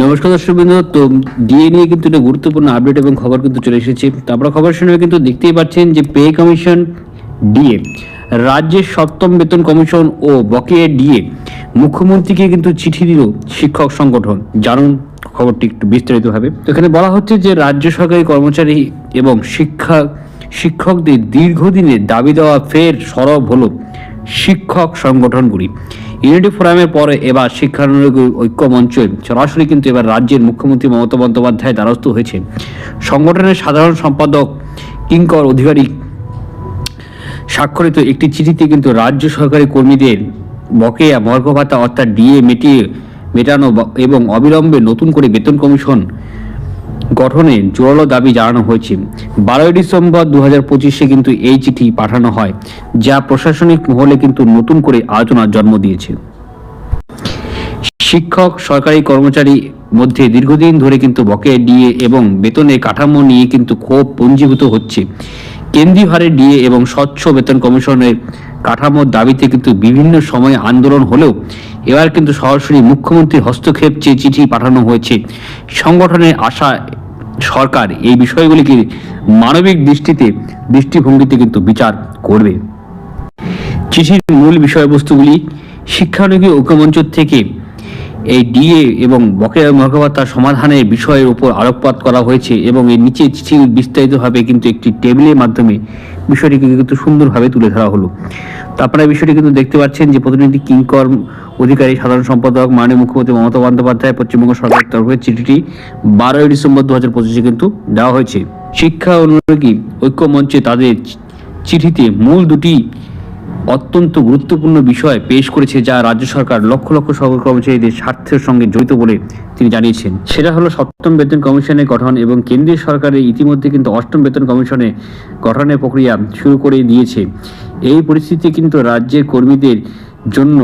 নমস্কার দর্শকবৃন্দ। তো ডিএ নিয়ে কিন্তু একটা গুরুত্বপূর্ণ আপডেট এবং খবর কিন্তু চলে এসেছে। তারপর খবর শুনে কিন্তু দেখতেই পাচ্ছেন যে পে কমিশন ডিএ, রাজ্যের সপ্তম বেতন কমিশন ও বকেয়া ডিএ মুখ্যমন্ত্রীকে কিন্তু চিঠি দিল শিক্ষক সংগঠন। জানুন খবরটি একটু বিস্তারিতভাবে। তো এখানে বলা হচ্ছে যে রাজ্য সরকারি কর্মচারী এবং শিক্ষকদের দীর্ঘদিনের দাবি দেওয়া ফের সরব হলো শিক্ষক সংগঠনগুলি। ইউনিটি ফোরামের পরে এবার শিক্ষানুরাগী ঐক্য মঞ্চে সরাসরি কিন্তু এবার রাজ্যের মুখ্যমন্ত্রী মমতা বন্দ্যোপাধ্যায় দ্বারস্থ হয়েছে। সংগঠনের সাধারণ সম্পাদক কিঙ্কর অধিকারী স্বাক্ষরিত একটি চিঠিতে কিন্তু রাজ্য সরকারি কর্মীদের বকেয়া মর্গ ভাতা অর্থাৎ ডিএ মেটানো এবং অবিলম্বে নতুন করে বেতন কমিশন গঠনে জোরালো দাবি জানানো হয়েছে। 12 ডিসেম্বর 2025 কিন্তু এই চিঠি পাঠানো হয়, যা প্রশাসনিক মহলে কিন্তু নতুন করে আলোচনার জন্ম দিয়েছে। শিক্ষক সরকারি কর্মচারী মধ্যে দীর্ঘদিন ধরে কিন্তু বকেয়া ডিএ এবং বেতনের কাঠামো নিয়ে কিন্তু ক্ষোভ পুঞ্জীভূত হচ্ছে। কেন্দ্রীয় হারে ডিএ এবং স্বচ্ছ বেতন কমিশনের কাঠামোর দাবিতে কিন্তু বিভিন্ন সময় আন্দোলন হলেও এবার কিন্তু সরাসরি মুখ্যমন্ত্রীর হস্তক্ষেপ চেয়ে চিঠি পাঠানো হয়েছে। সংগঠনের আশা সরকার এই বিষয়গুলিকে মানবিক দৃষ্টিভঙ্গিতে কিন্তু বিচার করবে। চিঠির মূল বিষয়বস্তুগুলি শিক্ষানুরাগী ঐক্যমঞ্চ থেকে এই ডিএ এবং বকেয়া মর্গ ভাতা সমাধানের বিষয়ের উপর আলোকপাত করা হয়েছে এবং এর নিচে চিঠি বিস্তারিতভাবে কিন্তু একটি টেবিলের মাধ্যমে বিষয়টিকে কিন্তু সুন্দরভাবে তুলে ধরা হলো। তো আপনারা বিষয়টি কিন্তু দেখতে পাচ্ছেন যে প্রতিনিধি কিঙ্কর অধিকারী সাধারণ সম্পাদক মাননীয় মুখ্যমন্ত্রী মমতা বন্দ্যোপাধ্যায় পশ্চিমবঙ্গ সরকারের তরফে চিঠিটি 12 ডিসেম্বর 2025 কিন্তু দেওয়া হয়েছে। শিক্ষা অনুরাগী ঐক্য মঞ্চে তাদের চিঠিতে মূল দুটি অত্যন্ত গুরুত্বপূর্ণ বিষয় পেশ করেছে, যা রাজ্য সরকার লক্ষ লক্ষ সরকারি কর্মচারীদের স্বার্থের সঙ্গে জড়িত বলে তিনি জানিয়েছেন। সেটা হলো সপ্তম বেতন কমিশনের গঠন এবং কেন্দ্রীয় সরকারের ইতিমধ্যে কিন্তু অষ্টম বেতন কমিশনে গঠনের প্রক্রিয়া শুরু করে দিয়েছে। এই পরিস্থিতি কিন্তু রাজ্যের কর্মীদের জন্য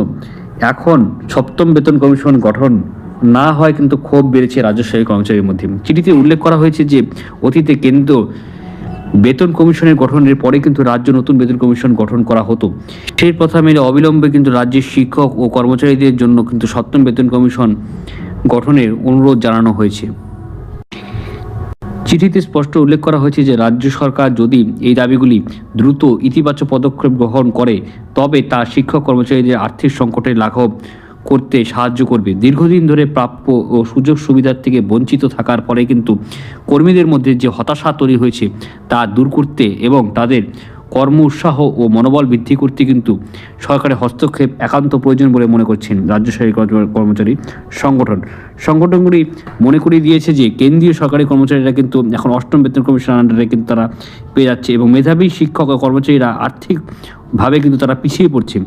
এখন সপ্তম বেতন কমিশন গঠন না হয় কিন্তু ক্ষোভ বেড়েছে রাজ্য সরকারি কর্মচারীর মধ্যে। চিঠিতে উল্লেখ করা হয়েছে যে অতীতে কেন্দ্র বেতন কমিশনের গঠনের পরে কিন্তু রাজ্য নতুন বেতন কমিশন গঠন করা হতো। সেই প্রথা মেনে অবিলম্বে কিন্তু রাজ্যের শিক্ষক ও কর্মচারীদের জন্য কিন্তু সপ্তম বেতন কমিশন গঠনের অনুরোধ জানানো হয়েছে। চিঠিতে স্পষ্ট উল্লেখ করা হয়েছে যে রাজ্য সরকার যদি এই দাবিগুলি দ্রুত ইতিবাচক পদক্ষেপ গ্রহণ করে তবে তা শিক্ষক কর্মচারীদের আর্থিক সংকটে লাঘব করতে সাহায্য করবে। দীর্ঘদিন ধরে প্রাপ্য ও সুযোগ সুবিধার থেকে বঞ্চিত থাকার পরে কিন্তু কর্মীদের মধ্যে যে হতাশা তৈরি হয়েছে তা দূর করতে এবং তাদের কর্ম উৎসাহ ও মনোবল বৃদ্ধি করতে কিন্তু সরকারের হস্তক্ষেপ একান্ত প্রয়োজন বলে মনে করছেন রাজ্য সরকারি কর্মচারী সংগঠনগুলি মনে করিয়ে দিয়েছে যে কেন্দ্রীয় সরকারি কর্মচারীরা কিন্তু এখন অষ্টম বেতন কমিশন আন্ডারে কিন্তু তারা পেয়ে যাচ্ছে এবং মেধাবী শিক্ষক ও কর্মচারীরা আর্থিকভাবে কিন্তু তারা পিছিয়ে পড়ছে।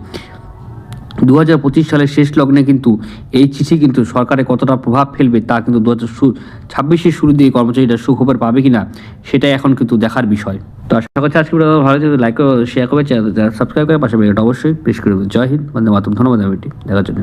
2025 সালের শেষ লগ্নে কিন্তু এই চিঠি কিন্তু সরকারের কতটা প্রভাব ফেলবে তা কিন্তু 2026 শুরু দিয়ে কর্মচারীরা সুখবর পাবে কিনা সেটাই এখন কিন্তু দেখার বিষয়। তো আশা করছি আজকে ভালো লাগলে লাইক শেয়ার করবে, সাবস্ক্রাইব করে পাশে বেলটা অবশ্যই প্রেস করে দেবে। জয় হিন্দ, বন্দে মাতরম। ধন্যবাদ ভিডিওটি দেখার জন্য।